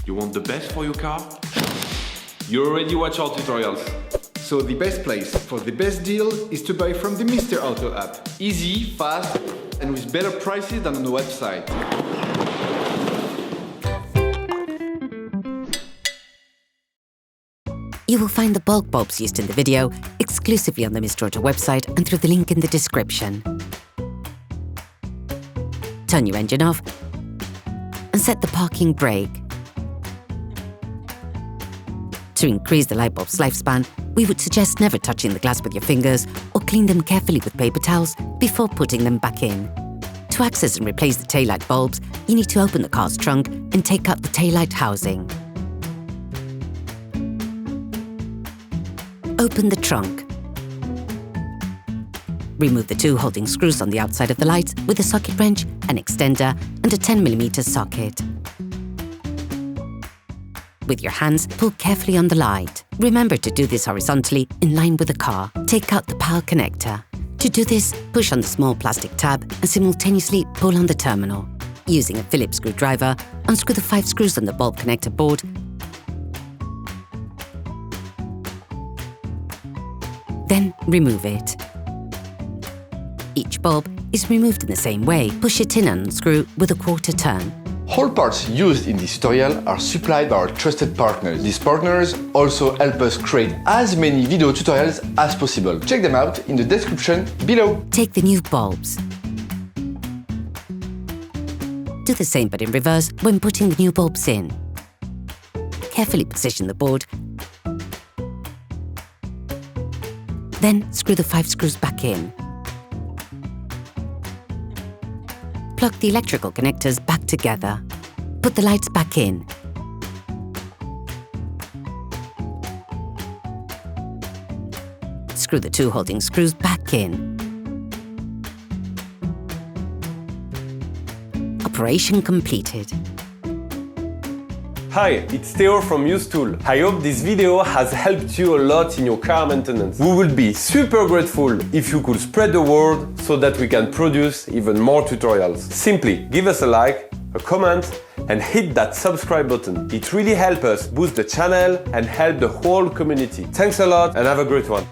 You want the best for your car? You already watch our tutorials. So the best place for the best deal is to buy from the Mr. Auto app. Easy, fast, and with better prices than on the website. You will find the bulb bulbs used in the video exclusively on the Mr. Auto website and through the link in the description. Turn your engine off and set the parking brake. To increase the light bulb's lifespan, we would suggest never touching the glass with your fingers or clean them carefully with paper towels before putting them back in. To access and replace the taillight bulbs, you need to open the car's trunk and take out the taillight housing. Open the trunk. Remove the two holding screws on the outside of the lights with a socket wrench, an extender, and a 10mm socket. With your hands, pull carefully on the light. Remember to do this horizontally in line with the car. Take out the power connector. To do this, push on the small plastic tab and simultaneously pull on the terminal. Using a Phillips screwdriver, unscrew the 5 screws on the bulb connector board. Then remove it. Each bulb is removed in the same way. Push it in and unscrew with a quarter turn. All parts used in this tutorial are supplied by our trusted partners. These partners also help us create as many video tutorials as possible. Check them out in the description below. Take the new bulbs. Do the same but in reverse when putting the new bulbs in. Carefully position the board. Then screw the 5 screws back in. Plug the electrical connectors back together. Put the lights back in. Screw the 2 holding screws back in. Operation completed. Hi, it's Theo from UseTool. I hope this video has helped you a lot in your car maintenance. We would be super grateful if you could spread the word so that we can produce even more tutorials. Simply give us a like, a comment, and hit that subscribe button. It really helps us boost the channel and help the whole community. Thanks a lot and have a great one.